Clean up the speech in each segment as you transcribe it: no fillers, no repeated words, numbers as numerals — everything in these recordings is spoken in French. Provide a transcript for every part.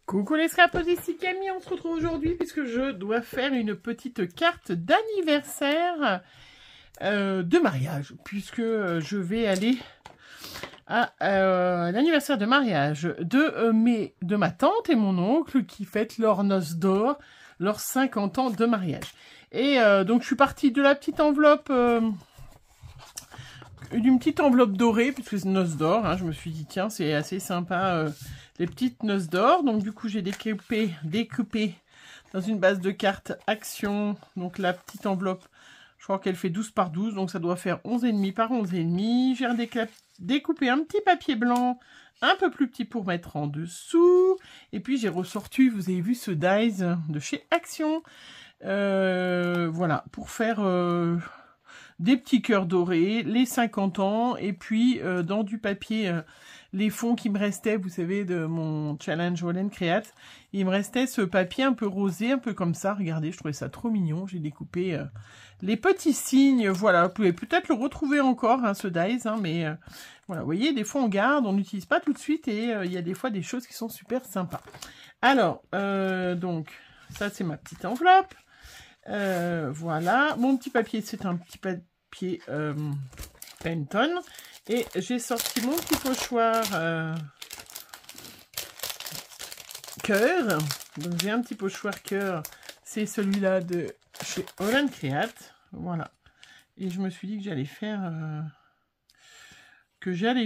Coucou les scrapos, ici Camille, on se retrouve aujourd'hui puisque je dois faire une petite carte d'anniversaire de mariage, puisque je vais aller à l'anniversaire de mariage de ma tante et mon oncle qui fêtent leur noces d'or, leurs 50 ans de mariage. Et donc je suis partie de la petite enveloppe... d'une petite enveloppe dorée, puisque c'est noces d'or, hein, je me suis dit, tiens, c'est assez sympa, les petites noces d'or. Donc, du coup, j'ai découpé dans une base de cartes Action. Donc, la petite enveloppe, je crois qu'elle fait 12 par 12, donc ça doit faire 11,5 par 11,5. J'ai découpé un petit papier blanc, un peu plus petit pour mettre en dessous. Et puis, j'ai ressorti, vous avez vu, ce dies de chez Action. Voilà, pour faire... des petits cœurs dorés, les 50 ans, et puis dans du papier, les fonds qui me restaient, vous savez, de mon challenge Wallen Create, il me restait ce papier un peu rosé, un peu comme ça, regardez, je trouvais ça trop mignon, j'ai découpé les petits signes, voilà, vous pouvez peut-être le retrouver encore, hein, ce dies, hein, mais voilà, vous voyez, des fois on garde, on n'utilise pas tout de suite, et il y a des fois des choses qui sont super sympas. Alors, donc, ça c'est ma petite enveloppe. Voilà, mon petit papier, c'est un petit papier Penton, et j'ai sorti mon petit pochoir cœur. Donc j'ai un petit pochoir cœur, c'est celui-là de chez Wallen Create, voilà. Et je me suis dit que j'allais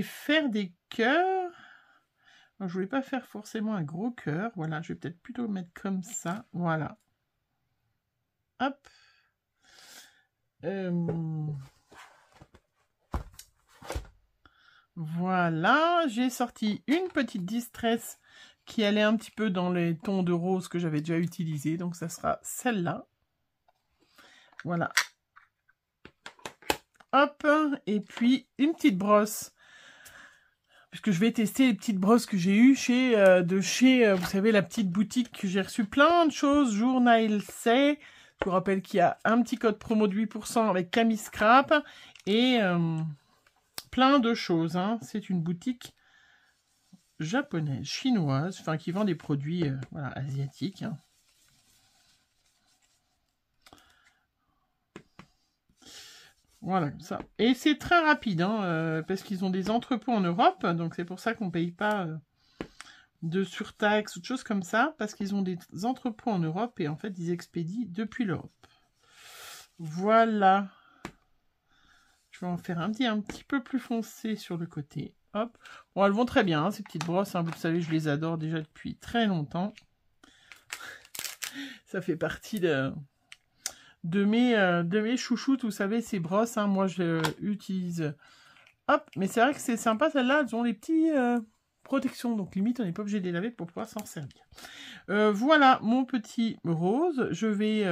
faire des cœurs. Alors, je voulais pas faire forcément un gros cœur, voilà, je vais peut-être plutôt le mettre comme ça, voilà. Hop. Voilà, j'ai sorti une petite distress qui allait un petit peu dans les tons de rose que j'avais déjà utilisé, donc ça sera celle-là. Voilà. Hop, et puis une petite brosse, puisque je vais tester les petites brosses que j'ai eues de chez, vous savez, la petite boutique que j'ai reçu plein de choses, Journal C. Je vous rappelle qu'il y a un petit code promo de 8% avec Camille Scrap et plein de choses. Hein. C'est une boutique japonaise, chinoise, enfin qui vend des produits voilà, asiatiques. Hein. Voilà, comme ça. Et c'est très rapide, hein, parce qu'ils ont des entrepôts en Europe, donc c'est pour ça qu'on ne paye pas de surtaxe ou de choses comme ça, parce qu'ils ont des entrepôts en Europe et en fait ils expédient depuis l'Europe. Voilà. Je vais en faire un petit peu plus foncé sur le côté. Hop. Bon, elles vont très bien, hein, ces petites brosses, hein, vous le savez, je les adore déjà depuis très longtemps. Ça fait partie de mes chouchoutes, vous savez, ces brosses, hein, moi je utilise. Hop, mais c'est vrai que c'est sympa, celles-là, elles ont les petits... protection, donc limite on n'est pas obligé de les laver pour pouvoir s'en servir. Voilà mon petit rose, je vais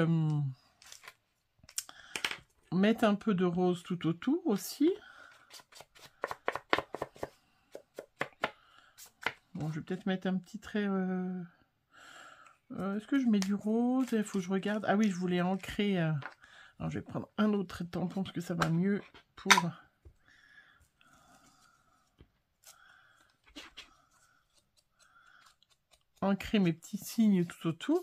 mettre un peu de rose tout autour aussi. Bon, je vais peut-être mettre un petit trait... est-ce que je mets du rose? Il faut que je regarde. Ah oui, je voulais ancrer... Alors je vais prendre un autre tampon parce que ça va mieux pour... ancrer mes petits signes tout autour.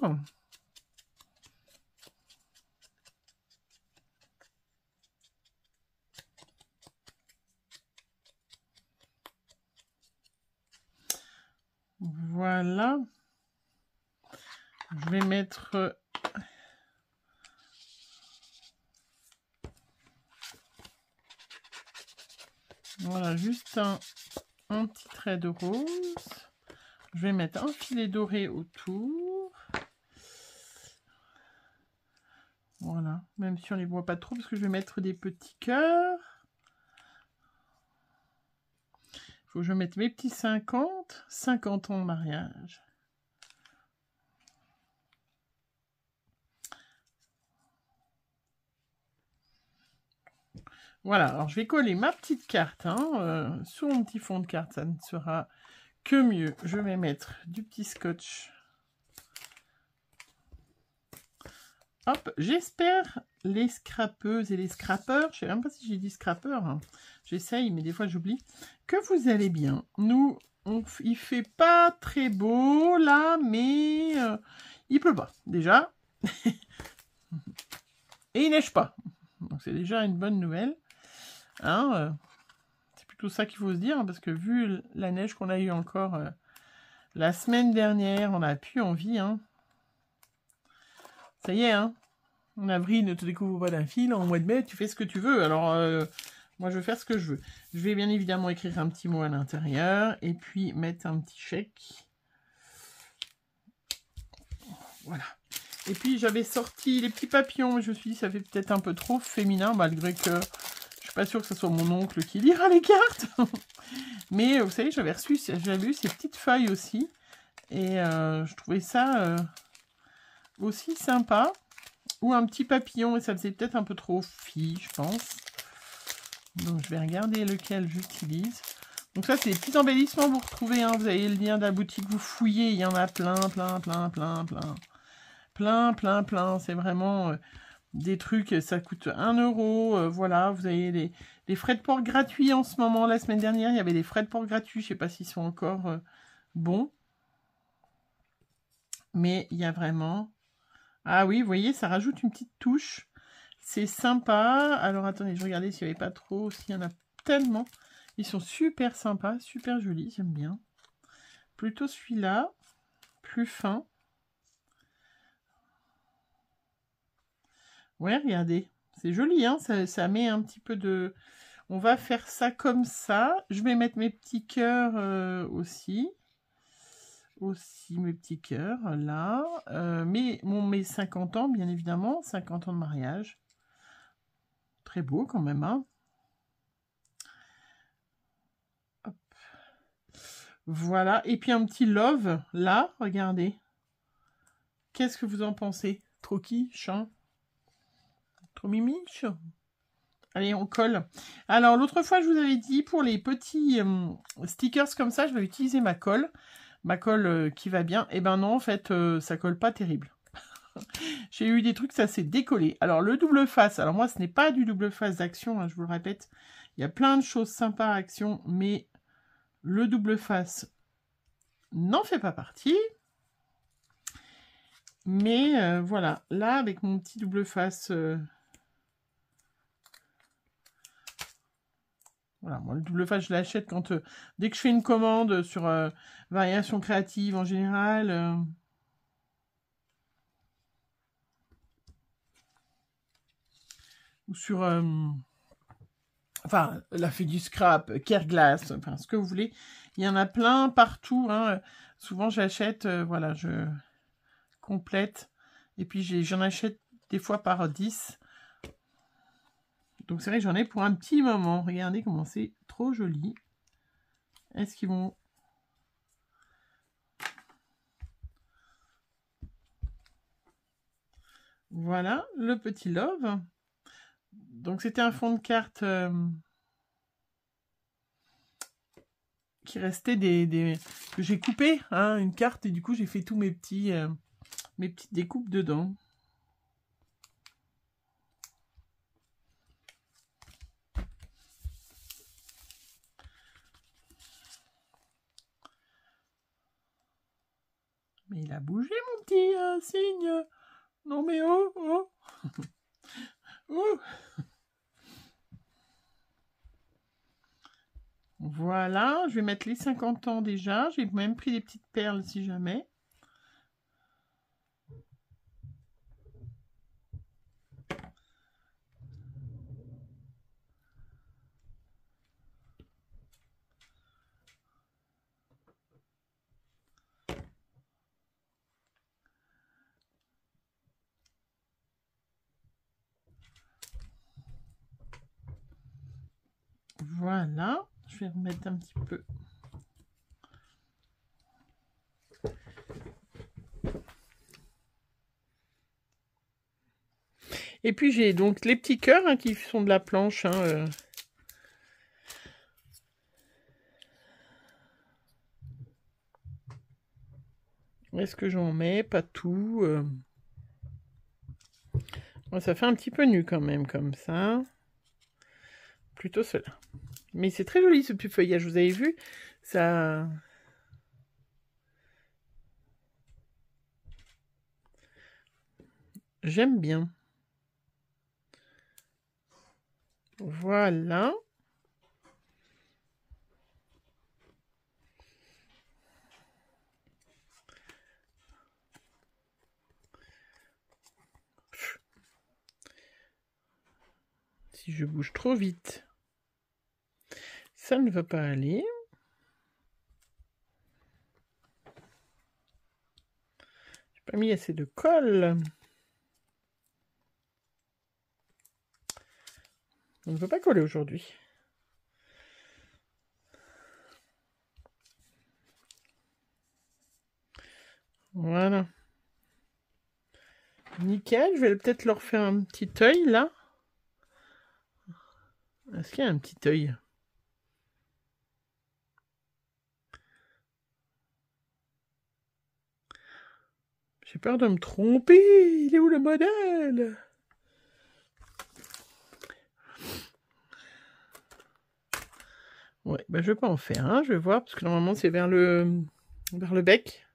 Voilà. Je vais mettre... voilà, juste un petit trait de rose. Je vais mettre un filet doré autour. Voilà, même si on ne les voit pas trop, parce que je vais mettre des petits cœurs. Il faut que je mette mes petits 50 ans de mariage. Voilà, alors je vais coller ma petite carte hein, sur mon petit fond de carte, ça ne sera que mieux. Je vais mettre du petit scotch. Hop, j'espère les scrapeuses et les scrapeurs, je sais même pas si j'ai dit scrapeur, hein. J'essaye mais des fois j'oublie, que vous allez bien. Nous, il fait pas très beau là, mais il pleut pas déjà. Et il neige pas. Donc c'est déjà une bonne nouvelle. Hein, c'est plutôt ça qu'il faut se dire, parce que vu la neige qu'on a eu encore la semaine dernière, on a plus envie. Hein. Ça y est, hein. En avril, ne te découvre pas d'un fil. En mois de mai, tu fais ce que tu veux. Alors, moi, je vais faire ce que je veux. Je vais bien évidemment écrire un petit mot à l'intérieur. Et puis, mettre un petit chèque. Voilà. Et puis, j'avais sorti les petits papillons. Mais je me suis dit, ça fait peut-être un peu trop féminin. Malgré que je suis pas sûre que ce soit mon oncle qui lira les cartes. Mais, vous savez, j'avais eu ces petites feuilles aussi. Et je trouvais ça aussi sympa. Ou un petit papillon, et ça faisait peut-être un peu trop fille, je pense. Donc, je vais regarder lequel j'utilise. Donc, ça, c'est des petits embellissements que vous retrouvez. Hein. Vous avez le lien de la boutique, vous fouillez. Il y en a plein. C'est vraiment des trucs, ça coûte 1 €. Voilà, vous avez les frais de port gratuits en ce moment. La semaine dernière, il y avait des frais de port gratuits. Je ne sais pas s'ils sont encore bons. Mais il y a vraiment... Ah oui, vous voyez, ça rajoute une petite touche. C'est sympa. Alors, attendez, je regardais s'il n'y avait pas trop. S'il y en a tellement. Ils sont super sympas, super jolis. J'aime bien. Plutôt celui-là. Plus fin. Ouais, regardez. C'est joli, hein. Ça met un petit peu de... On va faire ça comme ça. Je vais mettre mes petits cœurs aussi. Mes petits cœurs, là. Mes 50 ans, bien évidemment. 50 ans de mariage. Très beau, quand même, hein. Hop. Voilà. Et puis, un petit love, là. Regardez. Qu'est-ce que vous en pensez? Trop quiche, hein? Trop mimiche? Allez, on colle. Alors, l'autre fois, je vous avais dit, pour les petits stickers comme ça, je vais utiliser ma colle. Ma colle qui va bien. Et ben non, en fait, ça colle pas terrible. J'ai eu des trucs, ça s'est décollé. Alors, le double face. Alors, moi, ce n'est pas du double face d'Action, hein, je vous le répète. Il y a plein de choses sympas à Action, mais le double face n'en fait pas partie. Mais voilà, là, avec mon petit double face... Voilà, moi, le double face, je l'achète quand dès que je fais une commande sur Variation Créative en général. Ou sur... enfin, la fait du scrap, Careglass, enfin, ce que vous voulez. Il y en a plein partout. Hein. Souvent, j'achète, voilà, je complète. Et puis, j'en achète des fois par 10. Donc, c'est vrai que j'en ai pour un petit moment. Regardez comment c'est trop joli. Est-ce qu'ils vont... Voilà, le petit love. Donc, c'était un fond de carte qui restait que j'ai coupé, hein, une carte, et du coup, j'ai fait tous mes petites découpes dedans. Mais il a bougé, mon petit signe. Non, mais oh, oh. Oh. Voilà, je vais mettre les 50 ans déjà. J'ai même pris des petites perles si jamais. Voilà, je vais remettre un petit peu. Et puis j'ai donc les petits cœurs hein, qui sont de la planche. Hein, Est-ce que j'en mets? Pas tout. Ouais, ça fait un petit peu nu quand même, comme ça. Plutôt cela. Mais c'est très joli ce petit feuillage, vous avez vu? Ça J'aime bien. Voilà. Si je bouge trop vite, ça ne va pas aller. J'ai pas mis assez de colle. On ne peut pas coller aujourd'hui. Voilà. Nickel, je vais peut-être leur faire un petit œil là. Est-ce qu'il y a un petit œil? J'ai peur de me tromper. Il est où le modèle? Ouais, bah je vais pas en faire, hein, je vais voir, parce que normalement c'est vers le bec.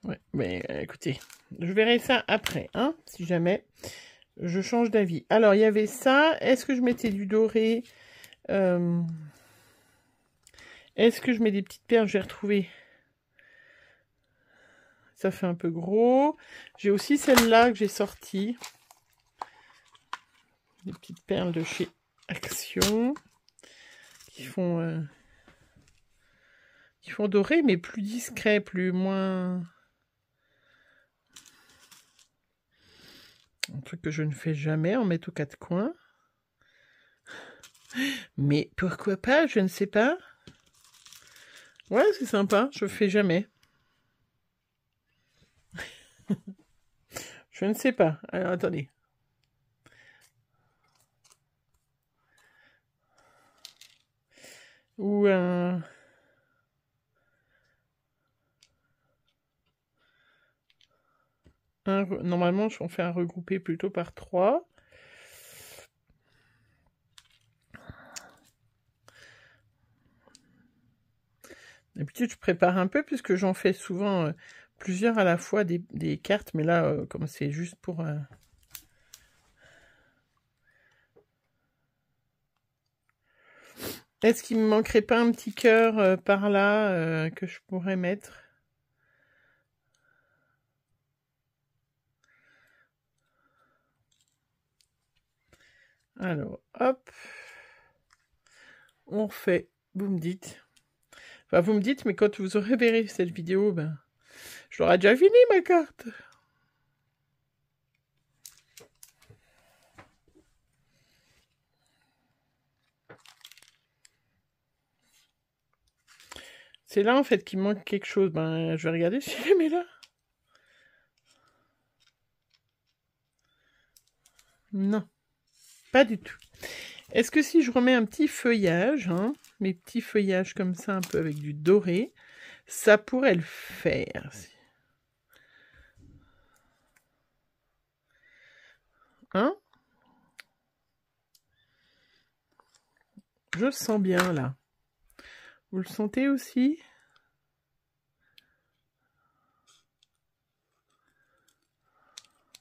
Ouais, mais écoutez, je verrai ça après, hein, si jamais je change d'avis. Alors, il y avait ça. Est-ce que je mettais du doré? Est-ce que je mets des petites perles? Je vais retrouver. Ça fait un peu gros. J'ai aussi celle-là que j'ai sortie. Des petites perles de chez Action. Qui font doré, mais plus discret, moins... Un truc que je ne fais jamais, en mettre aux quatre coins. Mais pourquoi pas, je ne sais pas. Ouais, c'est sympa, je fais jamais. Je ne sais pas. Alors, attendez. Ou un... Normalement, on fait un regroupé plutôt par 3. D'habitude, je prépare un peu puisque j'en fais souvent plusieurs à la fois des cartes. Mais là, comme c'est juste pour... Est-ce qu'il me manquerait pas un petit cœur par là que je pourrais mettre? Alors, hop. On fait. Vous me dites. Enfin, vous me dites, mais quand vous aurez verré cette vidéo, ben, je l'aurai déjà fini, ma carte. C'est là, en fait, qu'il manque quelque chose. Ben, je vais regarder si je les mets là. Non, pas du tout. Est-ce que si je remets un petit feuillage, hein, mes petits feuillages comme ça, un peu avec du doré, ça pourrait le faire. Hein? Je le sens bien, là. Vous le sentez aussi?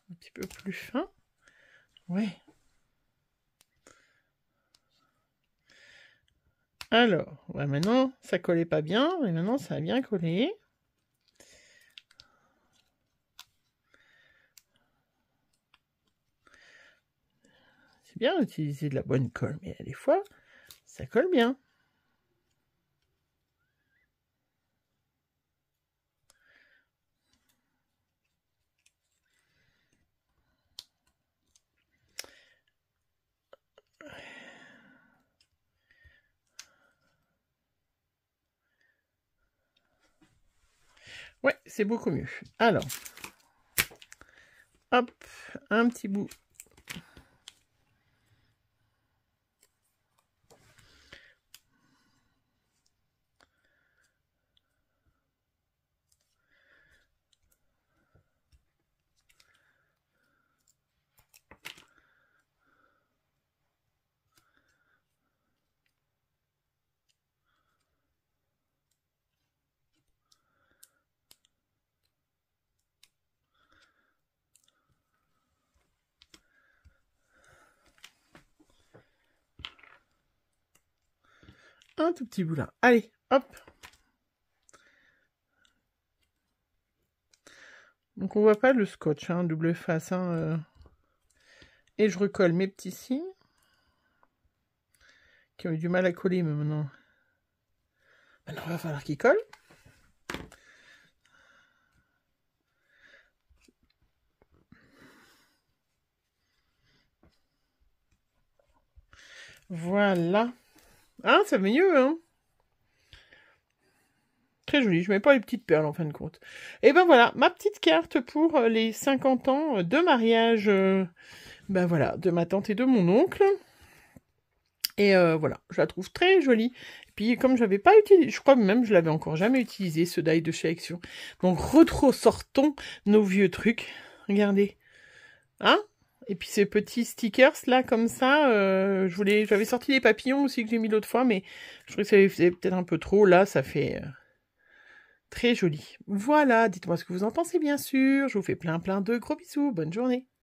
Un petit peu plus fin. Ouais. Alors, ouais, maintenant, ça collait pas bien, mais maintenant, ça a bien collé. C'est bien d'utiliser de la bonne colle, mais des fois, ça colle bien. Ouais, c'est beaucoup mieux. Alors, hop, un petit bout. un tout petit bout là. Allez, hop. Donc on voit pas le scotch, hein, double face. Hein, Et je recolle mes petits signes. Qui ont eu du mal à coller, mais maintenant... Maintenant, il va falloir qu'ils collent. Voilà. Ah, ça va mieux, hein. Très joli. Je mets pas les petites perles, en fin de compte. Et ben voilà, ma petite carte pour les 50 ans de mariage, ben voilà, de ma tante et de mon oncle. Et voilà, je la trouve très jolie. Et puis, comme j'avais pas utilisé, je crois même que je l'avais encore jamais utilisé, ce die de chez Action. Donc, ressortons nos vieux trucs. Regardez. Hein? Et puis, ces petits stickers, là, comme ça, j'avais sorti les papillons aussi que j'ai mis l'autre fois, mais je trouvais que ça faisait peut-être un peu trop. Là, ça fait très joli. Voilà, dites-moi ce que vous en pensez, bien sûr. Je vous fais plein de gros bisous. Bonne journée.